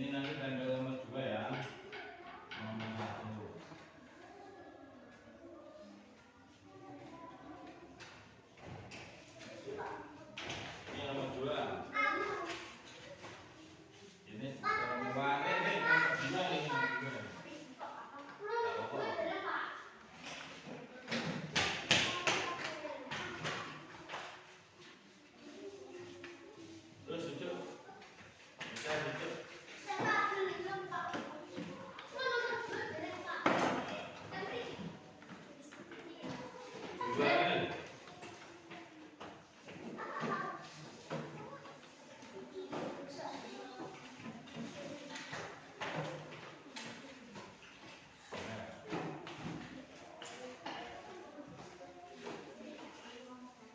Ini nanti tanggal nomor 2 ya. Nomor 1. Ini nomor 2. Ini nomor 2 ini nomor 2 ini nomor 2. Terus itu bisa itu.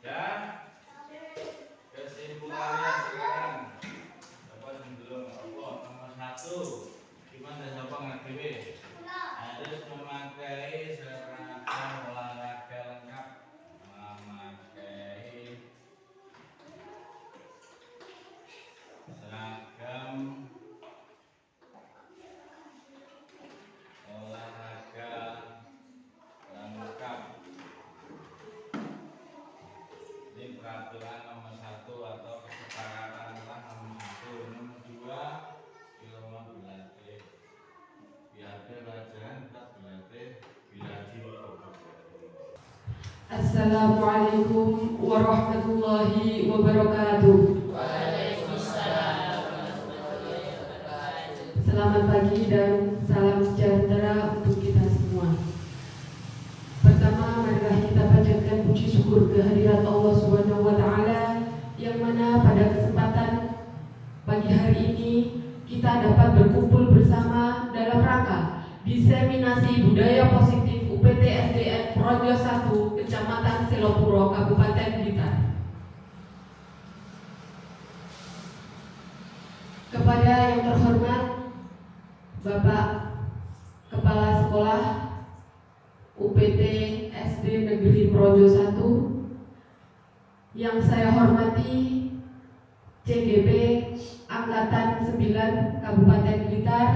Dan kesimpulannya sekarang apa sebelum nomor 1 gimana siapa ngadewe harus memakai seragam olahraga lengkap, memakai seragam olahraga lengkap. Ini peraturan nomor 1 atau kesepakatan nomor 1. Nomor 2 ilmu berlatih biada pelajaran tetap berlatih bilaji. Assalamualaikum warahmatullahi wabarakatuh. Selamat pagi dan salam sejahtera untuk kita semua. Pertama, marilah kita panjatkan puji syukur kehadirat Allah Subhanahu wa taala yang mana pada kesempatan pagi hari ini kita dapat berkumpul bersama dalam rangka diseminasi budaya positif UPT SDN Projo 1 Kecamatan Selopuro Kabupaten Blitar. Kepada yang terhormat Bapak Kepala Sekolah UPT SD Negeri Projo 1, yang saya hormati CGP Angkatan 9 Kabupaten Blitar,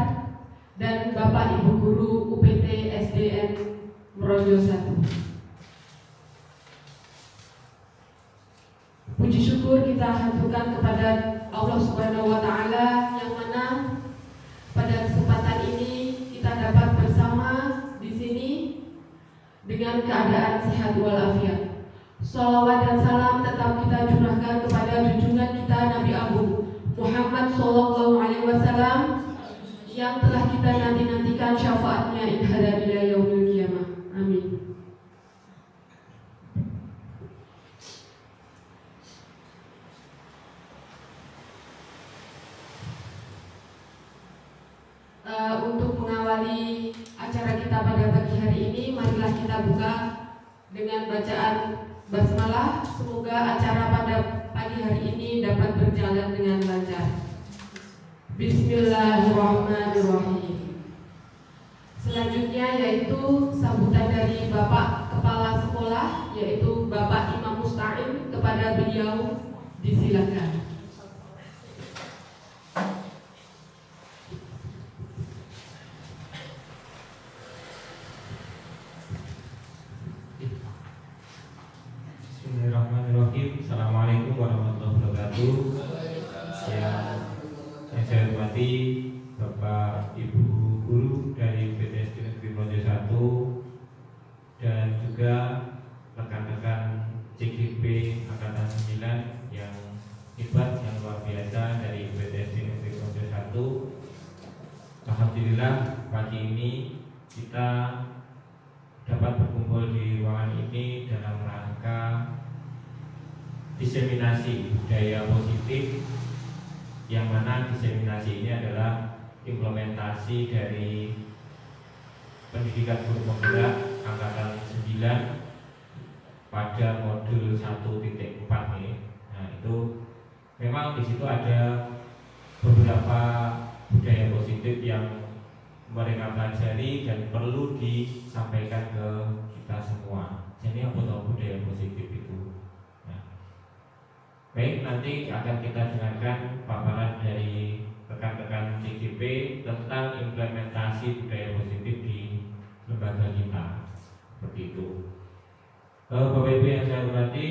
dan Bapak Ibu Guru UPT SDN Projo 1. Puji syukur kita haturkan kepada Allah Subhanahu wa taala yang mana pada kesempatan ini kita dapat bersama di sini dengan keadaan sehat walafiat. Shalawat dan salam tetap kita curahkan kepada junjungan kita Nabi Agung Muhammad Sallallahu Alaihi Wasallam yang telah kita nanti-nantikan syafaatnya inhada ila yaumil qiyamah. Amin. Untuk mengawali acara kita pada pagi hari ini, marilah kita buka dengan bacaan basmalah. Semoga acara pada pagi hari ini dapat berjalan dengan lancar. Bismillahirrahmanirrahim. Selanjutnya yaitu sambutan dari Bapak Kepala Sekolah, yaitu Bapak Imam Musta'in. Kepada beliau disilakan. Bismillahirrahmanirrahim. Assalamualaikum warahmatullahi wabarakatuh. Yang saya hormati Bapak Ibu Guru dari UPT SD Negeri Projo 1 dan juga rekan-rekan CGP Angkatan 9 yang hebat, yang luar biasa dari UPT SD Negeri Projo 1. Alhamdulillah pagi ini kita dapat berkumpul di ruangan ini dalam rangka diseminasi budaya positif, yang mana diseminasi ini adalah implementasi dari pendidikan guru penggerak angkatan 9 pada modul 1.4 ini. Nah, itu memang di situ ada beberapa budaya positif yang mereka pelajari dan perlu disampaikan ke kita semua. Jadi apa tahu budaya positif itu? Nah, baik, nanti akan kita dengarkan paparan dari rekan-rekan CGP tentang implementasi budaya positif di lembaga kita, seperti itu. Bapak Ibu yang saya hormati,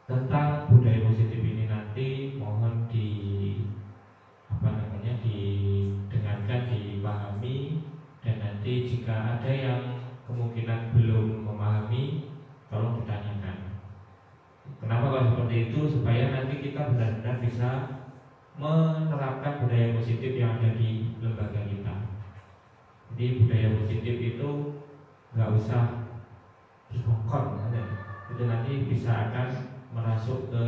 tentang budaya positif ini nanti mohon didengarkan, dipahami, dan nanti jika ada yang kemungkinan belum memahami, tolong ditanyakan. Kenapa kalau seperti itu? Supaya nanti kita benar-benar bisa menerapkan budaya positif yang ada di lembaga kita. Jadi budaya positif itu nggak usah dikongkon, itu nanti bisa akan merasuk ke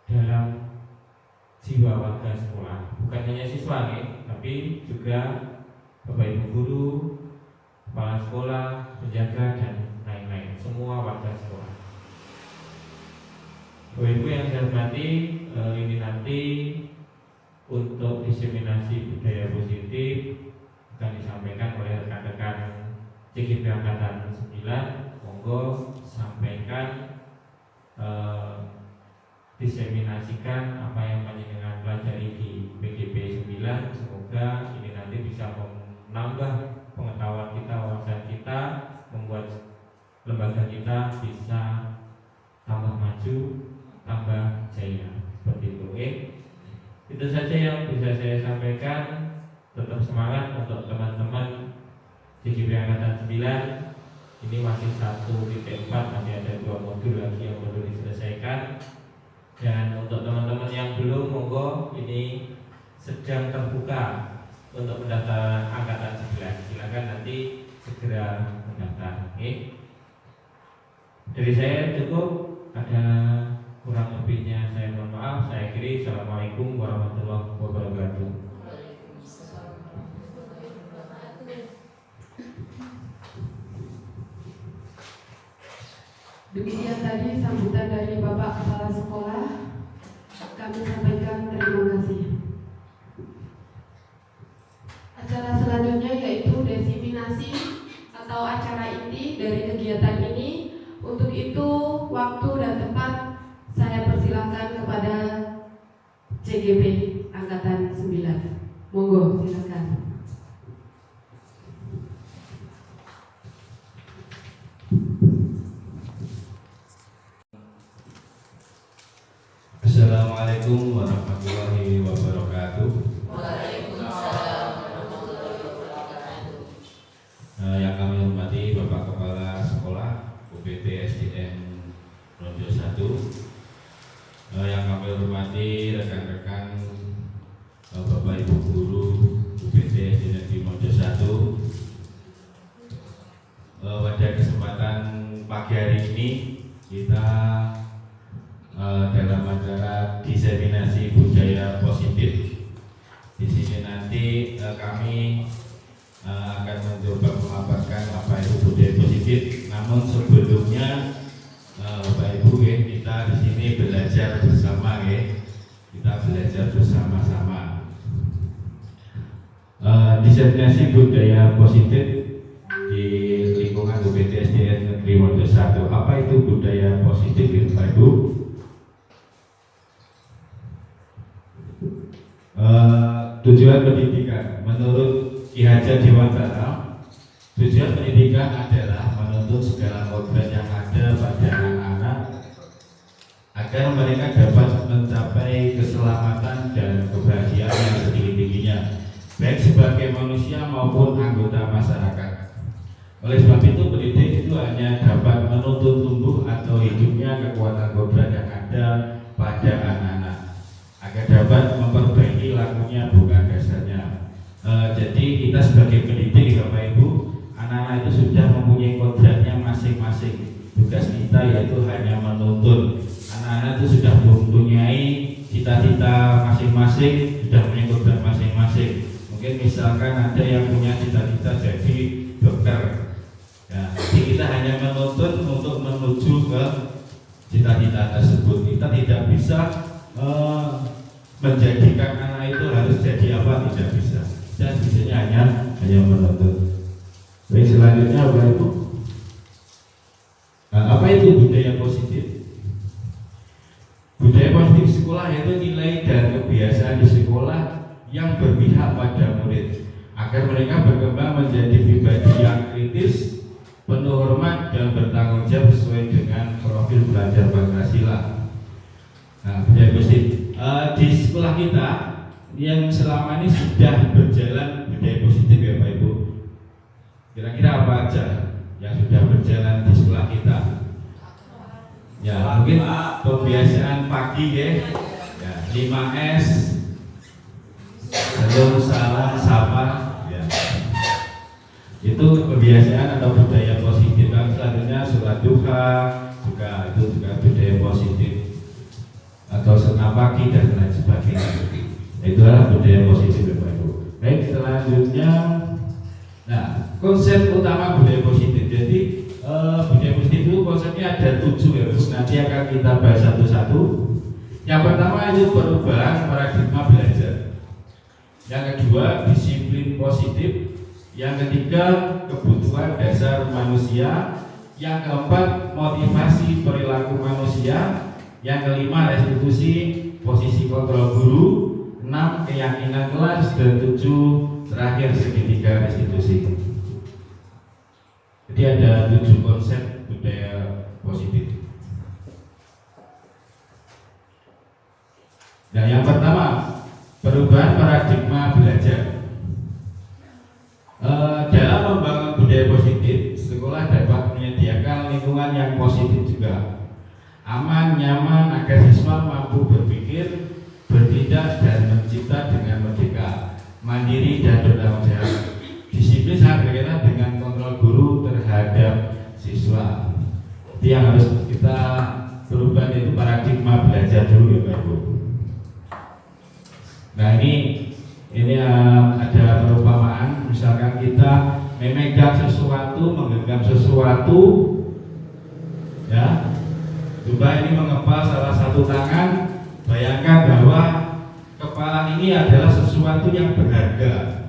dalam jiwa warga sekolah. Bukan hanya siswa tapi juga Bapak Ibu guru, kepala sekolah, penjaga, dan lain-lain, semua warga sekolah. Bapak Ibu yang saya hormati, ini nanti untuk diseminasi budaya positif akan disampaikan oleh rekan-rekan CGP Angkatan 9. Monggo sampaikan, diseminasikan apa yang panjenengan pelajari di PGP 9. Semoga ini nanti bisa menambah pengetahuan kita, wawasan kita, membuat lembaga kita bisa tambah maju, tambah jaya, seperti itu. Itu saja yang bisa saya sampaikan. Tetap semangat untuk teman-teman CGP Angkatan 9. Ini masih 1.4, nanti ada 2 modul lagi yang perlu diselesaikan. Dan untuk teman-teman yang belum, monggo, ini sedang terbuka untuk pendaftaran Angkatan 11. Silakan nanti segera mendaftar. Dari saya cukup, ada kurang lebihnya saya mohon maaf. Saya akhiri. Assalamualaikum warahmatullahi wabarakatuh. Demikian tadi sambutan dari Bapak Kepala Sekolah. Kami sampaikan terima kasih. Acara selanjutnya yaitu diseminasi atau acara inti dari kegiatan ini. Untuk itu waktu dan tempat saya persilakan kepada CGP Angkatan 9. Monggo silakan. Assalamualaikum warahmatullahi wabarakatuh. Waalaikumsalam warahmatullahi wabarakatuh. Yang kami hormati Bapak Kepala Sekolah UPT SDN Rojo 1, yang kami hormati rekan-rekan Bapak Ibu guru UPT SDN Rojo 1. Pada kesempatan pagi hari ini kita dalam acara diseminasi budaya positif. Di sini nanti kami akan mencoba memaparkan apa itu budaya positif. Namun sebelumnya Bapak Ibu, kita di sini belajar bersama, kita belajar bersama-sama. Diseminasi budaya positif di lingkungan UPT SDN Negeri Mojo 1. Apa itu budaya positif, Bapak Ibu? Tujuan pendidikan menurut Ki Hajar Dewantara, tujuan pendidikan adalah menuntut segala kodrat yang ada pada anak-anak agar mereka dapat mencapai keselamatan dan kebahagiaan yang setinggi-tingginya, baik sebagai manusia maupun anggota masyarakat. Oleh sebab itu, pendidik itu hanya dapat menuntut tumbuh atau hidupnya kekuatan kodrat yang ada pada anak-anak agar dapat memperbaiki lakunya, bukan dasarnya. Jadi kita sebagai pendidik, Bapak Ibu, anak-anak itu sudah mempunyai kodratnya masing-masing. Tugas kita yaitu hanya menuntun. Anak-anak itu sudah mempunyai cita-cita masing-masing, sudah mempunyai kodrat masing-masing. Mungkin misalkan ada yang punya cita-cita jadi dokter. Ya, jadi kita hanya menuntun untuk menuju ke cita-cita tersebut. Kita tidak bisa menjadikan anak itu harus jadi apa, tidak bisa. Dan biasanya hanya menuntut. Baik, selanjutnya Bapak Ibu, apa itu budaya positif? Budaya positif sekolah yaitu nilai dan kebiasaan di sekolah yang berpihak pada murid agar mereka berkembang menjadi pribadi yang kritis, penuh hormat dan bertanggung jawab sesuai dengan profil belajar Pancasila. Nah, budaya positif di sekolah kita yang selama ini sudah berjalan budaya positif ya Pak Ibu. Kira-kira apa aja yang sudah berjalan di sekolah kita? Ya mungkin pembiasaan pagi ya 5S, salam, salam, sapa ya. Itu kebiasaan atau budaya positif. Dan selanjutnya sholat duha itu juga budaya positif, atau senam pagi dan lain sebagainya. Itu adalah budaya positif Bapak Ibu. Baik, selanjutnya konsep utama budaya positif. Jadi budaya positif itu konsepnya ada 7 ya Bu. Nanti akan kita bahas satu-satu. Yang pertama itu perubahan paradigma belajar. Yang kedua disiplin positif. Yang ketiga kebutuhan dasar manusia. Yang keempat motivasi perilaku manusia. Yang kelima restitusi posisi kontrol guru. 6 keyakinan kelas dan 7 terakhir segitiga restitusi. Jadi ada 7 konsep budaya positif. Nah, yang pertama perubahan paradigma belajar. Dalam membangun budaya positif, sekolah dapat menyediakan lingkungan yang positif juga, aman, nyaman agar siswa mampu berpikir, bertindak dan mencipta dengan merdeka, mandiri dan bertanggung jawab. Disiplin sangat berkaitan dengan kontrol guru terhadap siswa. Itu yang harus kita berubah, yaitu paradigma belajar dulu ya Pak Ibu. Nah ini ada perumpamaan, misalkan kita memegang sesuatu, menggenggam sesuatu, ya. Coba ini mengepal salah satu tangan. Bayangkan bahwa kepala ini adalah sesuatu yang berharga.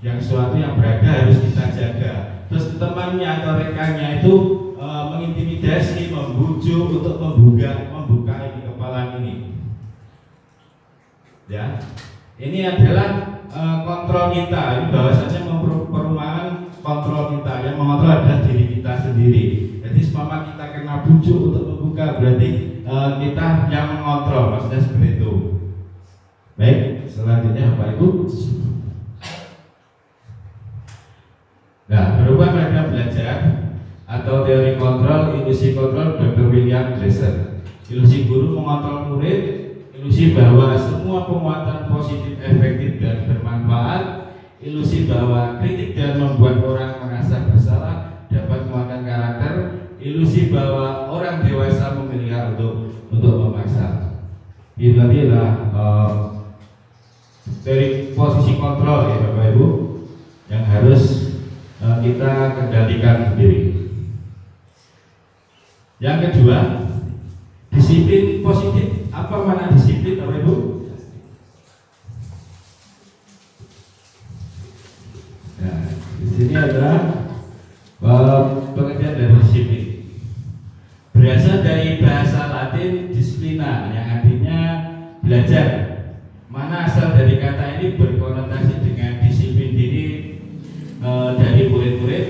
Yang sesuatu yang berharga harus kita jaga. Terus temannya atau rekannya itu mengintimidasi, membujuk untuk membuka ini kepala ini. Ya, ini adalah kontrol kita. Ini bahwasanya perumahan kontrol kita. Yang mengontrol adalah diri kita sendiri. Jadi seumpama kita kena bujuk untuk membuka, berarti kita yang mengontrol, maksudnya seperti itu. Baik, selanjutnya Bapak Ibu. Nah, perubahan paradigma belajar atau teori kontrol, ilusi kontrol, Dr. William Glasser. Ilusi guru mengontrol murid, ilusi bahwa semua penguatan positif efektif dan bermanfaat, ilusi bahwa kritik dan membuat orang merasa bersalah dapat menguatkan karakter, ilusi bahwa orang dewasa memilih untuk memaksa. Ini adalah dari posisi kontrol ya Bapak Ibu yang harus kita kendalikan sendiri. Yang kedua, disiplin positif. Apa makna disiplin Bapak Ibu? Nah, di sini adalah pengertian dari disiplin. Berasal dari bahasa Latin disiplina yang artinya belajar. Mana asal dari kata ini berkonotasi dengan disiplin diri dari murid-murid.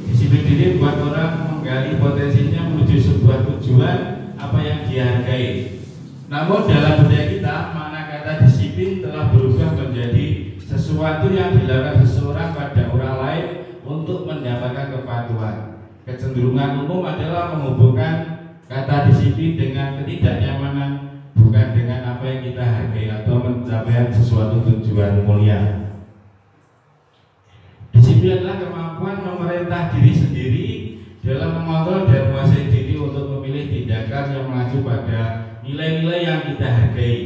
Disiplin diri buat orang menggali potensinya menuju sebuah tujuan apa yang dihargai. Namun dalam budaya kita, makna kata disiplin telah berubah menjadi sesuatu yang dilakukan seseorang pada orang lain untuk mendapatkan kepatuhan. Kecenderungan umum adalah menghubungkan kata disiplin dengan ketidaknyamanan, bukan dengan apa yang kita hargai atau mencapai sesuatu tujuan mulia. Disiplin adalah kemampuan memerintah diri sendiri dalam mengontrol dan menguasai diri untuk memilih tindakan yang mengacu pada nilai-nilai yang kita hargai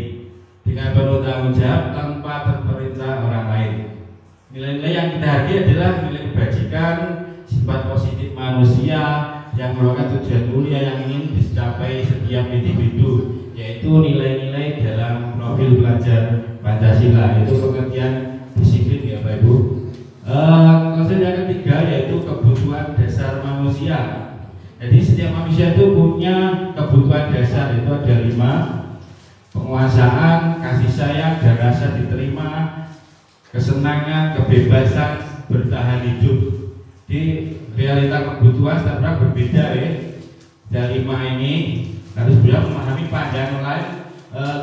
dengan penuh tanggung jawab tanpa terperintah orang lain. Nilai-nilai yang kita hargai adalah nilai kebajikan, sifat positif manusia yang merupakan tujuan mulia yang ingin dicapai setiap individu, yaitu nilai-nilai dalam profil belajar Pancasila. Itu pengertian disiplin ya Bapak Ibu. Konsep yang ketiga yaitu kebutuhan dasar manusia. Jadi setiap manusia itu punya kebutuhan dasar, itu ada 5: penguasaan, kasih sayang, dan rasa diterima, kesenangan, kebebasan bertahan hidup. Di realita kebutuhan setiap orang berbeda ya. Dari 5 ini harus bisa memahami pandangan lain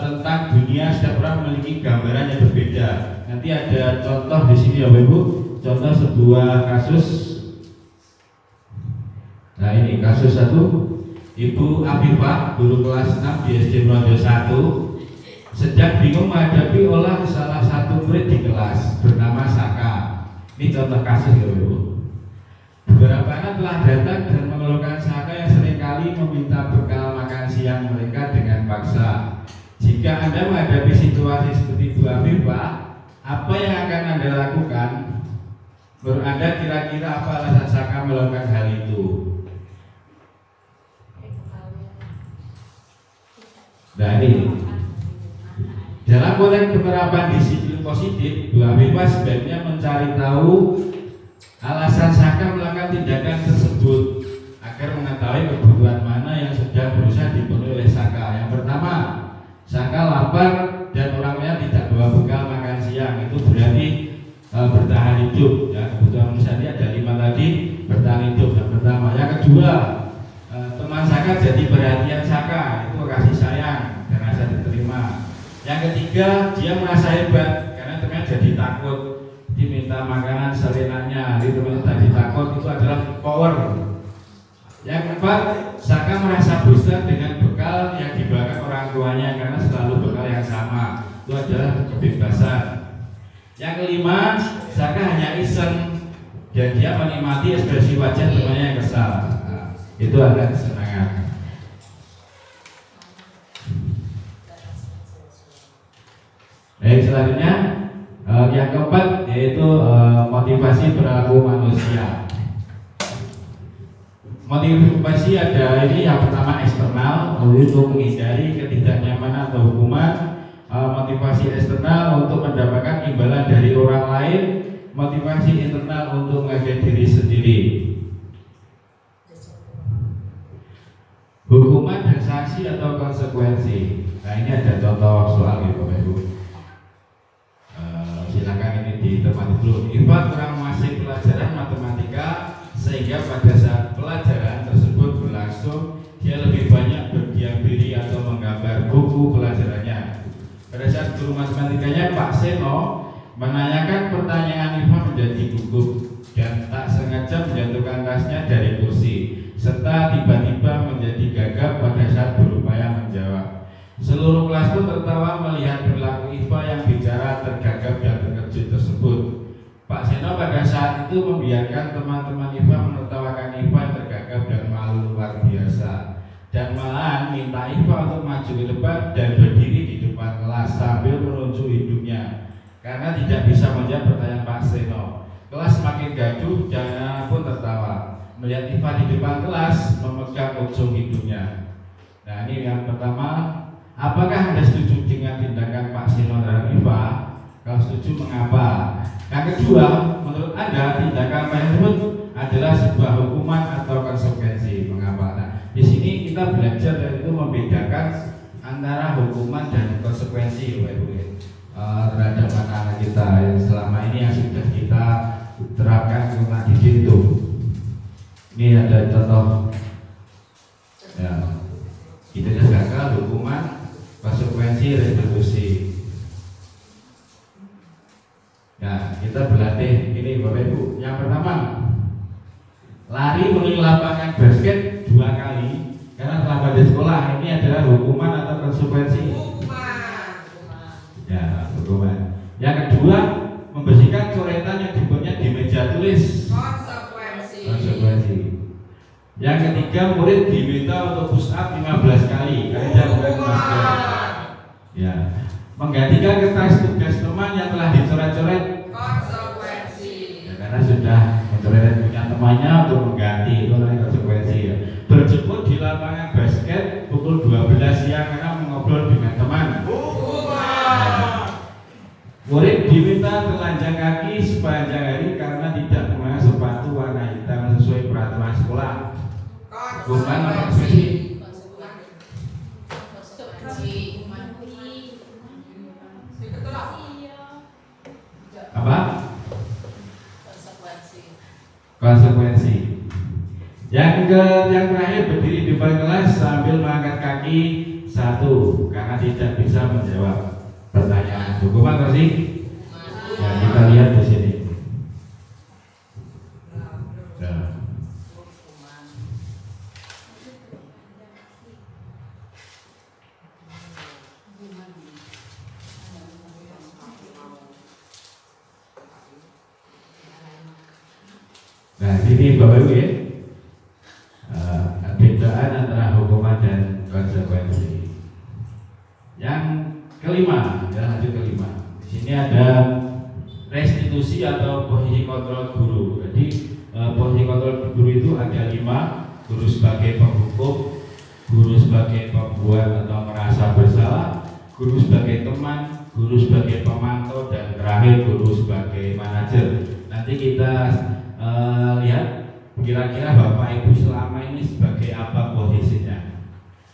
tentang dunia. Setiap orang memiliki gambaran yang berbeda. Nanti ada contoh di sini ya Bapak Ibu. Contoh sebuah kasus. Nah ini kasus 1. Ibu Afifah, guru kelas 6 di SD Projo 1, sedang bingung menghadapi olah salah satu murid di kelas bernama Saka. Ini contoh kasus ya Bapak Ibu. Beberapa anak telah datang dan mengeluhkan Saka yang seringkali meminta bekal makan siang mereka dengan paksa. Jika Anda menghadapi situasi seperti Bu Afifah, apa yang akan Anda lakukan? Menurut Anda kira-kira apa alasan Saka melakukan hal itu? Nah ini dalam konteks penerapan disiplin positif, Bu Afifah sebaiknya mencari tahu alasan Saka melakukan tindakan tersebut agar mengetahui kebutuhan mana yang sedang berusaha dipenuhi oleh Saka. Yang pertama, Saka lapar dan orangnya tidak bawa bekal makan siang, itu berarti bertahan hidup. Ya, kebutuhan manusia ini ada 5 tadi, bertahan hidup yang pertama. Yang kedua, teman Saka jadi perhatian Saka, itu kasih sayang dan rasa diterima. Yang ketiga, dia merasa hebat karena temannya jadi takut. Diminta makanan seenaknya, itu tadi takut, itu adalah power. Yang keempat, Saka merasa bosan dengan bekal yang dibawakan orang tuanya karena selalu bekal yang sama, itu adalah kebebasan. Yang kelima, Saka hanya iseng dan dia menikmati ekspresi wajah temannya yang kesal. Nah, itu adalah kesenangan. Baik, selanjutnya yang keempat yaitu motivasi perilaku manusia. Motivasi ada ini yang pertama eksternal untuk menghindari ketidaknyamanan atau hukuman. Motivasi eksternal untuk mendapatkan imbalan dari orang lain. Motivasi internal untuk menghargai diri sendiri. Hukuman dan sanksi atau konsekuensi. Nah ini ada contoh soal gitu Bapak Ibu. Silakan ini ditemani dulu. Iva kurang menguasai pelajaran matematika sehingga pada saat pelajaran tersebut berlangsung dia lebih banyak berdiam diri atau menggambar buku pelajarannya. Pada saat guru matematikanya Pak Seno menanyakan pertanyaan, Iva menjadi gugup dan tak sengaja menjatuhkan tasnya dari kursi serta tiba-tiba menjadi gagap pada saat berupaya menjawab. Seluruh kelas pun tertawa melihat perilaku Iva yang bicara tergagap dan terkejut tersebut. Pak Seno pada saat itu membiarkan teman-teman Iva menertawakan Iva yang tergagap dan malu luar biasa, dan malahan minta Iva untuk maju ke depan dan berdiri di depan kelas sambil menunjuk hidungnya karena tidak bisa menjawab pertanyaan Pak Seno. Kelas makin gaduh dan anak pun tertawa melihat Iva di depan kelas memegang ujung hidungnya. Nah ini yang pertama. Apakah Anda setuju dengan tindakan Pak Seno terhadap Iva? Kalau setuju, mengapa? Yang kedua, menurut Anda tindakan Pak tersebut adalah sebuah hukuman atau konsekuensi? Mengapa? Nah, di sini kita belajar dan itu membedakan antara hukuman dan konsekuensi, Bapak Ibu, terhadap anak-anak kita yang selama ini yang sudah kita terapkan rumah didik itu. Ini ada contoh. Ya, itu gagal hukuman, konsekuensi, retribusi. Nah, kita berlatih ini Bapak Ibu. Yang pertama, lari mengelilingi lapangan basket 2 kali karena terlambat di sekolah. Ini adalah hukuman atau konsekuensi? Ya, hukuman. Yang kedua, membersihkan coretan yang dibuatnya di meja tulis. Konsekuensi. Yang ketiga, murid diminta untuk push up 15 kali. Kalian bukan basket. Ya, menggantikan kertas tugas teman yang telah dicoret-coret. Konsekuensi. Ya, karena sudah mencoret punya temannya untuk mengganti, itu namanya konsekuensi. Ya. Berjemur di lapangan basket pukul 12 siang karena mengobrol dengan teman. Nah, murid diminta telanjang kaki sepanjang hari karena tidak menggunakan sepatu warna hitam sesuai peraturan sekolah. Bukan apa sih? konsekuensi. Yang terakhir berdiri di depan kelas sambil mengangkat kaki satu karena tidak bisa menjawab pertanyaan. Hukuman apa sih? Ya, kita lihat di sini. Nah. Nah, ini Bapak Ibu ya, perbedaan antara hukuman dan konsekuensi. Yang kelima, lanjut kelima. Di sini ada restitusi atau posisi kontrol guru. Jadi posisi kontrol guru itu ada 5: guru sebagai penghukum, guru sebagai pembuat atau merasa bersalah, guru sebagai teman, guru sebagai pemantau, dan terakhir guru sebagai manajer. Nanti kita lihat kira-kira Bapak Ibu selama ini sebagai apa posisinya.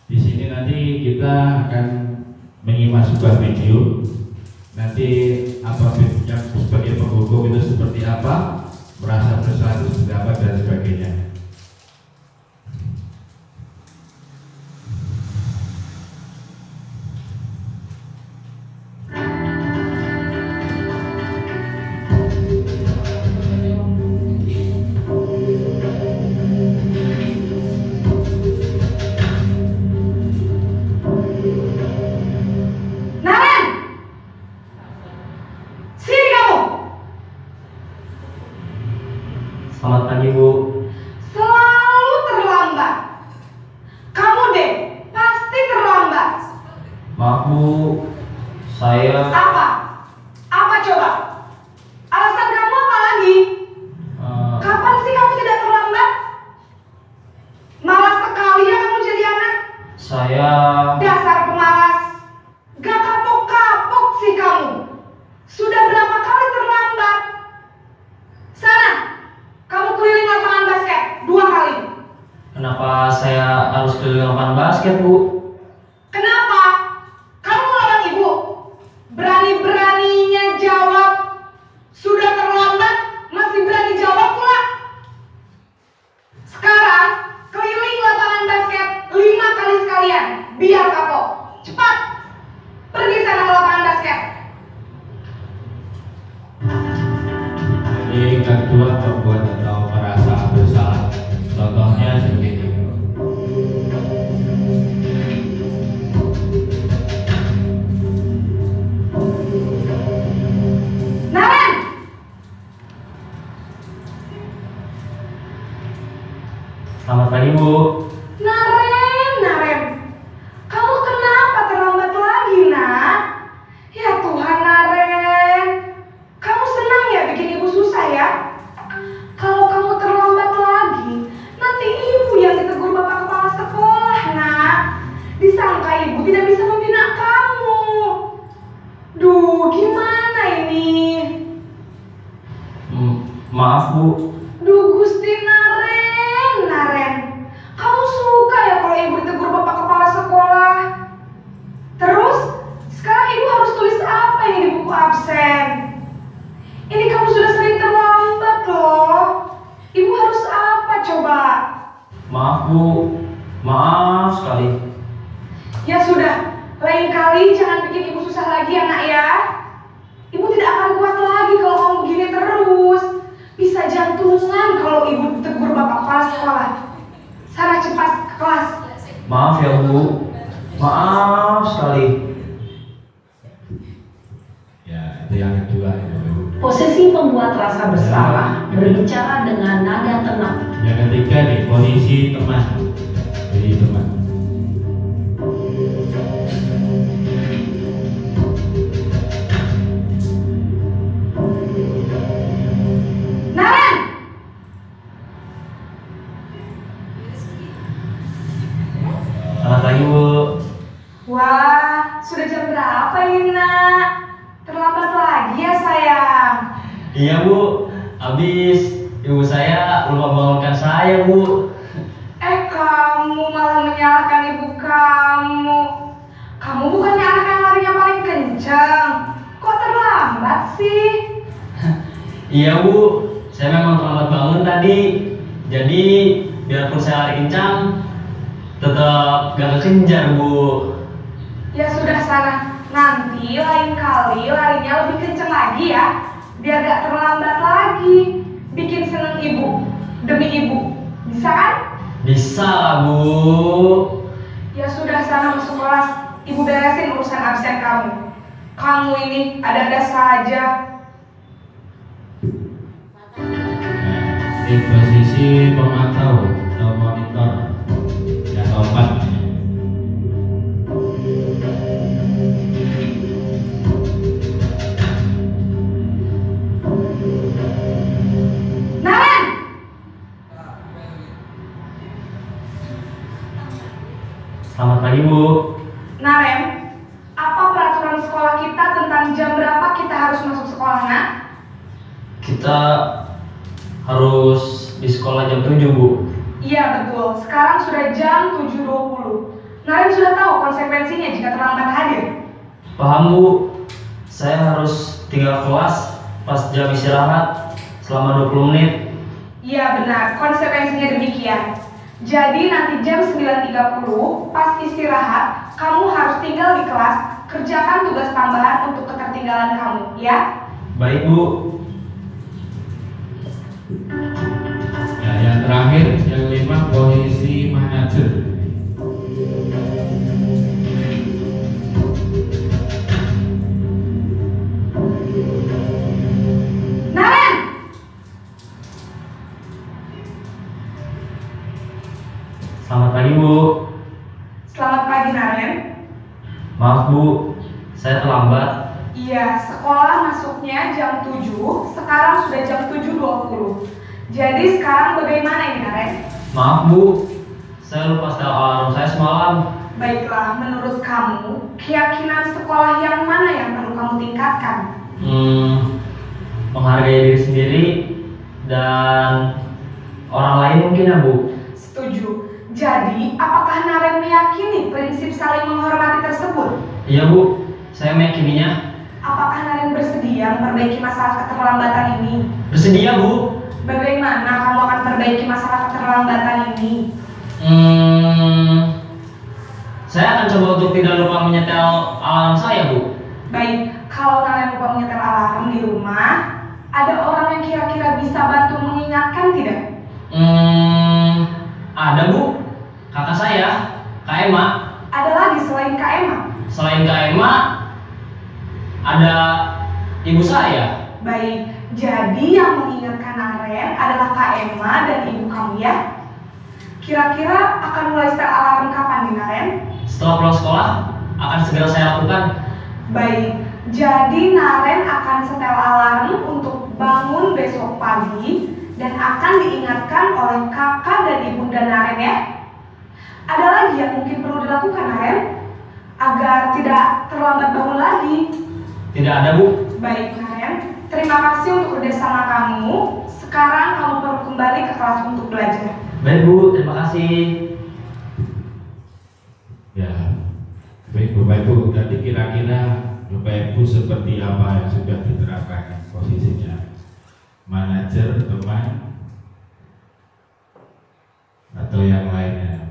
Di sini nanti kita akan menyimak sebuah video. Nanti apa yang sebagai penghukum itu seperti apa, merasa bersalah itu seperti apa, dan sebagainya. Selamat pagi, Bu. Selalu terlambat. Kamu deh, pasti terlambat. Maaf, Bu. Saya Apa? Apa coba? Alasan kamu apa lagi? Kapan sih kamu tidak terlambat? Malas sekali ya kamu jadi anak. saya Dasar pemalas. Gak kapok-kapok sih kamu. Sudah berapa kali terlambat? Sana, kamu keliling lapangan basket 2 kali. Kenapa saya harus keliling lapangan basket, Bu? Kenapa? Kamu melawan ibu? Berani-beraninya jawab. Sudah terlambat, masih berani jawab pula. Sekarang, keliling lapangan basket 5 kali sekalian. Biar kapok. Cepat. Pergi sana ke lapangan basket. Jadi yang kedua, membuat atau merasa bersalah. Contohnya seperti ini. Naren! Selamat pagi, Bu. Naren. Kamu kenapa terlambat lagi, nak? Ya Tuhan, Naren. Kamu senang ya bikin ibu susah ya? Kalau kamu terlambat lagi, nanti ibu yang ditegur bapak kepala sekolah, nak. Disangka ibu tidak bisa membina kamu. Duh, gimana ini? Maaf, Bu. Duh, Gusti Naren. Kamu suka ya kalau ibu ditegur bapak kepala sekolah? Terus, sekarang ibu harus tulis apa ini di buku absen? Ini kamu sudah sering terlambat loh. Ibu harus apa coba? Maaf, Bu. Maaf sekali. Ya sudah, lain kali jangan bikin ibu susah lagi ya, nak ya. Ibu tidak akan kuat lagi kalau kamu begini terus. Bisa jantungan kalau ibu ditegur bapak kepala sekolah. Sana cepat ke kelas. Maaf ya, Bu. Maaf sekali. Ya, itu yang kedua. Posisi pembuat rasa bersalah berbicara dengan nada tenang. Yang ketiga nih, posisi teman. Jadi teman. Naren! Selamat pagi, Bu. Wah, sudah jam berapa ini, nak? Terlambat lagi ya, sayang. Iya, Bu. Habis ibu saya lupa bangunkan saya, Bu. Kamu malah menyalahkan ibu kamu. Kamu bukannya anak yang larinya paling kencang. Kok terlambat sih? Iya, Bu. saya memang terlambat bangun tadi. Jadi biarpun saya lari kencang, tetap gak kekejar, Bu. Ya sudah sana, nanti lain kali larinya lebih kenceng lagi ya, biar gak terlambat lagi. Bikin seneng ibu, demi ibu. Bisa kan? Bisa lah, Bu. Ya sudah sana masuk kelas, ibu beresin urusan absen kamu. Kamu ini ada-ada saja. Di posisi pemantau atau monitor yang keempat. Naren! Selamat pagi, Bu. Naren, apa peraturan sekolah kita tentang jam berapa kita harus masuk sekolah, nak? Kita harus di sekolah jam 7, Bu. Iya betul, sekarang sudah jam 7.20. Naren sudah tahu konsekuensinya jika terlambat hadir. Paham, Bu. Saya harus tinggal kelas pas jam istirahat selama 20 menit. Iya benar, konsekuensinya demikian. Jadi nanti jam 9.30 pas istirahat, kamu harus tinggal di kelas, kerjakan tugas tambahan untuk ketertinggalan kamu, ya? Baik, Bu. Ya, yang terakhir, yang 5 posisi manajer. Naren! Selamat pagi, Bu. Selamat pagi, Naren. Maaf, Bu. Saya terlambat. Iya, sekolah masuknya jam 7, sekarang sudah jam 7.20. Jadi sekarang bagaimana ini, Naren? Maaf, Bu. Saya lupa setel alarm saya semalam. Baiklah, menurut kamu, keyakinan sekolah yang mana yang perlu kamu tingkatkan? Menghargai diri sendiri dan orang lain mungkin, ya, Bu. Setuju. Jadi, apakah Naren meyakini prinsip saling menghormati tersebut? Iya, Bu. Saya meyakininya. Apakah Naren bersedia memperbaiki masalah keterlambatan ini? Bersedia, Bu. Bagaimana kamu akan perbaiki masalah keterlambatan ini? Saya akan coba untuk tidak lupa menyetel alarm saya, Bu. Baik, kalau Naren lupa menyetel alarm di rumah, ada orang yang kira-kira bisa bantu mengingatkan tidak? Ada, Bu. Kakak saya, Kak Emma. Ada lagi selain Kak Emma? Selain Kak Emma, ada ibu saya. Baik, jadi yang mengingatkan Naren adalah Kak Emma dan ibu kamu, ya? Kira-kira akan mulai setel alarm kapan nih, Naren? Setelah pulang sekolah, akan segera saya lakukan. Baik, jadi Naren akan setel alarm untuk bangun besok pagi dan akan diingatkan oleh kakak dan ibunda Naren, ya? Ada lagi yang mungkin perlu dilakukan, Naren? Agar tidak terlambat bangun lagi. Tidak ada, Bu. Baik, Naren. Terima kasih untuk kerjasama kamu. Sekarang kamu perlu kembali ke kelas untuk belajar. Baik, Bu. Terima kasih. Ya, baik Bapak Ibu, tadi kira-kira Bapak Ibu seperti apa yang sudah diterapkan posisinya? Manajer, teman, atau yang lainnya?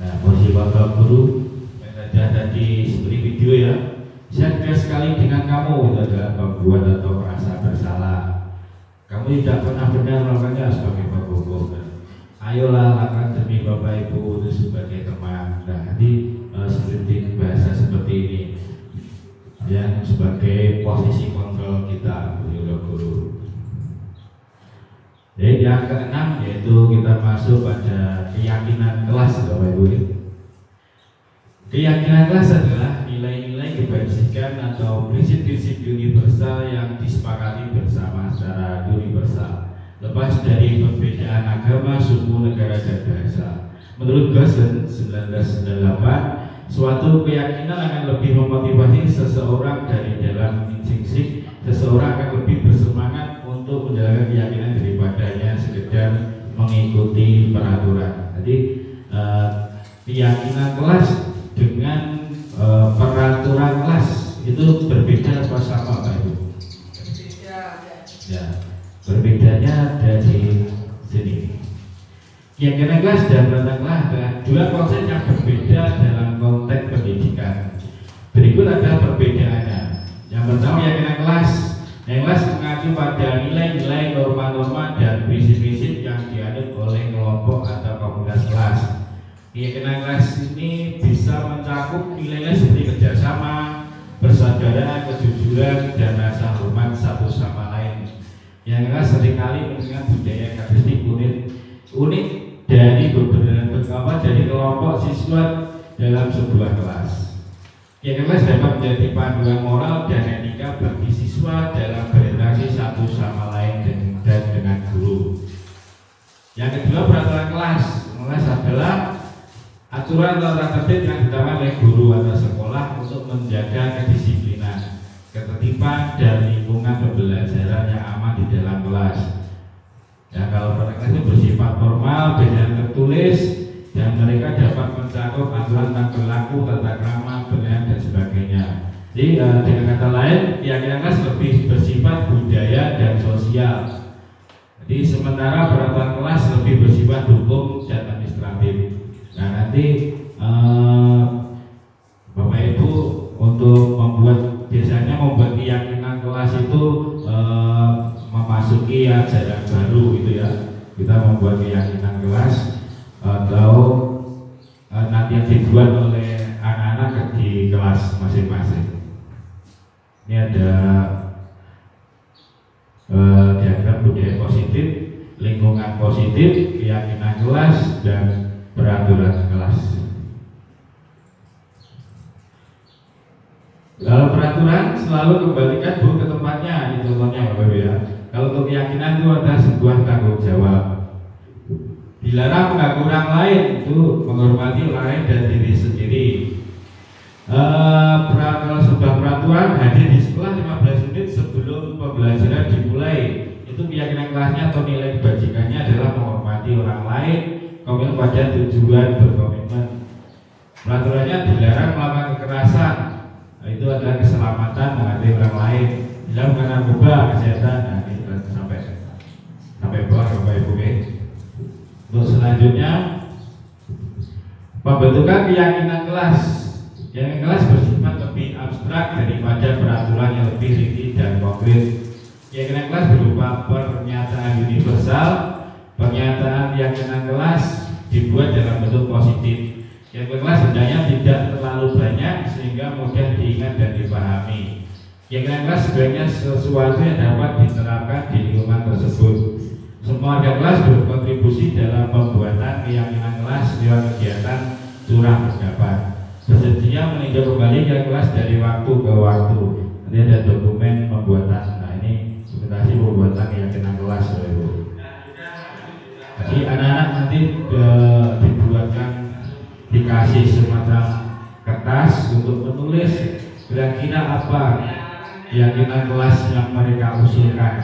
Nah, posisi Bapak Guru ada tadi seperti video ya. Saya tegas sekali dengan kamu, itu adalah membuat atau merasa bersalah. Kamu tidak pernah benar melakukannya sebagai Bapak Guru. Ayolah lakukan demi Bapak Ibu itu sebagai teman. Nah, jadi seperti bahasa seperti ini yang sebagai posisi kontrol kita, guru. Jadi yang keenam yaitu kita masuk pada keyakinan kelas, Bapak Ibu. Keyakinan kelas adalah nilai-nilai kebajikan atau prinsip-prinsip universal yang disepakati bersama secara universal, lepas dari perbedaan agama, suku, negara, dan bahasa. Menurut Gossen 1998, suatu keyakinan akan lebih memotivasi seseorang dari dalam insting seseorang akan lebih bersemangat untuk menjalankan keyakinan daripada hanya sekedar mengikuti peraturan. Jadi keyakinan kelas dengan peraturan kelas itu berbeda apa sama, Pak Ibu? bedanya ada di sini. Keyakinan kelas dan beratang kelas adalah dua konsep yang berbeda dalam konteks pendidikan. Berikut adalah perbedaannya. Yang pertama, keyakinan kelas. Yang kelas mengacu pada nilai-nilai, norma-norma, dan prinsip-prinsip yang dianut oleh kelompok atau komunitas kelas. Keyakinan kelas ini bisa mencakup nilai-nilai seperti kerjasama, persaudaraan, kejujuran, dan rasa hormat satu sama lain. Yang kelas seringkali mendengar budaya karakteristik unik dari dari kelompok siswa dalam sebuah kelas. Keyakinan kelas dapat menjadi panduan moral dan etika bagi siswa dalam berinteraksi satu sama lain dan dengan guru. Yang kedua, peraturan kelas. Kelas adalah aturan atau tata tertib yang ditetapkan oleh guru atau sekolah untuk menjaga kedisiplinan, ketertiban, dan lingkungan pembelajaran yang aman di dalam kelas. Ya, kalau peraturan kelas itu bersifat formal, dan tertulis, dan mereka dapat mencakup aturan tentang perilaku, tata krama, penilaian, dan sebagainya. Jadi dengan kata lain, keyakinan kelas lebih bersifat budaya dan sosial. Jadi sementara peraturan kelas lebih bersifat hukum dan administratif. Nah, nanti Bapak Ibu untuk biasanya membuat keyakinan kelas itu memasuki ajaran baru gitu ya. Kita membuat keyakinan kelas atau nanti yang dibuat oleh anak-anak di kelas masing-masing. Ini ada diagram budaya positif, lingkungan positif, keyakinan kelas, dan peraturan kelas. Kalau peraturan selalu kembalikan buku ke tempatnya, ini contohnya Bapak Ibu ya. Kalau untuk keyakinan itu ada sebuah tanggung jawab. Dilarang mengganggu orang lain, itu menghormati orang lain dan diri sendiri. Kalau sebuah peraturan hadir di sekolah 15 menit sebelum pembelajaran dimulai, itu keyakinan kelasnya atau nilai kebajikannya adalah menghormati orang lain, komitmen pada tujuan berkomitmen. Peraturannya dilarang melakukan kekerasan, itu adalah keselamatan menghargai orang lain. Dilarang menggunakan narkoba, kesehatan. Nah, ini sampai bawah Bapak Ibu. Untuk selanjutnya, pembentukan keyakinan kelas. Keyakinan kelas bersifat lebih abstrak daripada peraturan yang lebih rinci dan konkret. Keyakinan kelas berupa pernyataan universal. Pernyataan keyakinan kelas dibuat dalam bentuk positif. Keyakinan kelas hendaknya tidak terlalu banyak sehingga mudah diingat dan dipahami. Keyakinan kelas sebaiknya sesuatu yang dapat diterapkan di lingkungan tersebut. Semua warga kelas berkontribusi dalam pembuatan keyakinan kelas lewat kegiatan curah pendapat. Bersedia meninjau kembali keyakinan kelas dari waktu ke waktu. Nanti ada dokumen pembuatan. Nah, ini dokumentasi pembuatan keyakinan kelas, Ibu. Jadi anak-anak nanti dibuatkan, dikasih semacam kertas untuk menulis kira-kira apa keyakinan kelas yang mereka usulkan.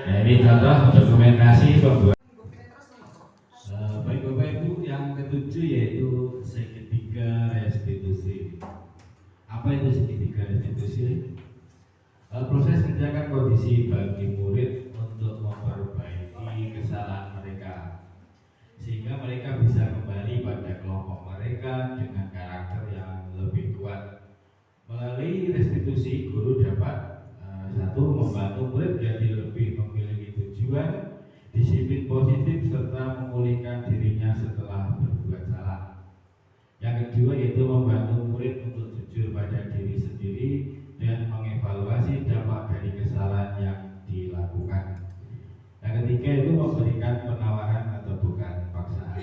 Nah, ini contoh dokumentasi pembuatan. Baik Bapak Ibu, yang ketujuh yaitu segitiga restitusi. Apa itu segitiga restitusi? Proses menjaga kondisi bagi murid untuk memperbaiki kesalahan mereka, sehingga mereka bisa kembali pada kelompok mereka dengan karakter yang lebih kuat. Melalui restitusi, guru dapat satu, membantu murid jadi lebih memiliki tujuan, disiplin positif, serta memulihkan dirinya setelah berbuat salah. Yang kedua yaitu membantu murid untuk jujur pada diri sendiri dan mengevaluasi dampak dari kesalahan yang dilakukan. Yang ketiga itu memberikan penawaran atau bukan paksaan.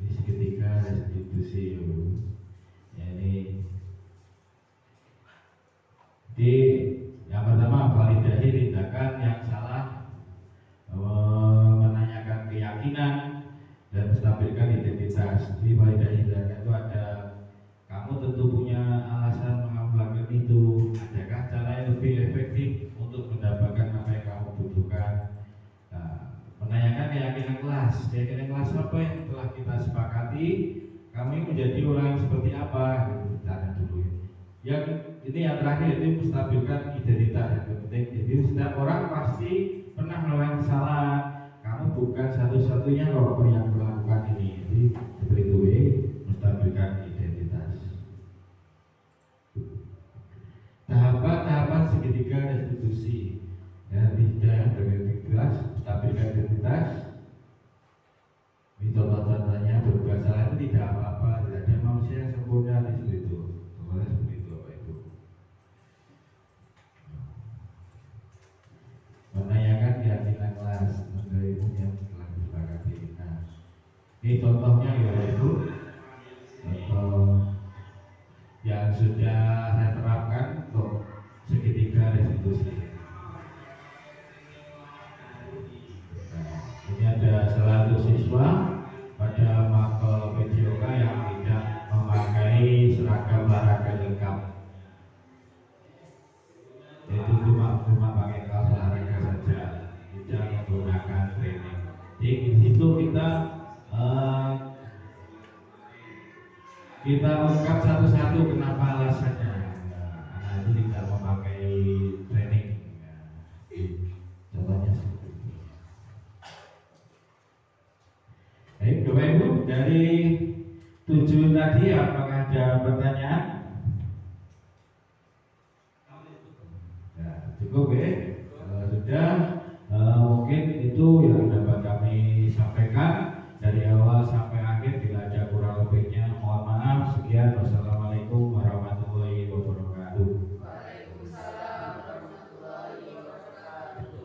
Ini ketiga restitusi. Ya, ini di yang pertama, validasi tindakan yang salah, menanyakan keyakinan, dan menstabilkan identitas. Di validasi tindakan itu ada, kamu tentu punya alasan melakukan itu. Adakah cara yang lebih efektif untuk mendapatkan apa yang kamu butuhkan? kelas apa yang telah kita sepakati, kami menjadi orang yang seperti apa, gitu, tanya dulu ya. Yang ini yang terakhir itu menstabilkan identitas yang penting. Jadi setiap orang pasti pernah melakukan kesalahan. Kamu bukan satu-satunya kok yang melakukan ini. Jadi seperti itu ya, menstabilkan identitas. Tahapan-tahapan segitiga restitusi. Ya, tidak berintegritas, stabilkan identitas. Ini contoh-contohnya berbuat salah itu tidak apa-apa, tidak ada manusia yang sempurna di seperti itu. Contohnya seperti itu, apa itu? Menanyakan keyakinan kelas, mengenai umum yang telah disepakati. Nah, ini contohnya yaitu contoh yang sudah saya terapkan untuk segitiga restitusi. Ini ada salah satu siswa pada mapel PJOK yang tidak memakai seragam olahraga lengkap, yaitu cuma pakai kaos olahraga saja, tidak menggunakan training. Jadi di situ kita ungkap satu-satu kenapa alasannya. Nah, itu tidak memakai training. Contohnya seperti itu. Baik, Bapak Ibu, dari 7 tadi apakah ada pertanyaan? Ya, cukup ya. Kalau sudah, mungkin itu yang dapat kami sampaikan dari awal sampai akhir. Bila ada kurang lebihnya, mohon maaf. Sekian, wassalamualaikum warahmatullahi wabarakatuh. Waalaikumsalam warahmatullahi wabarakatuh.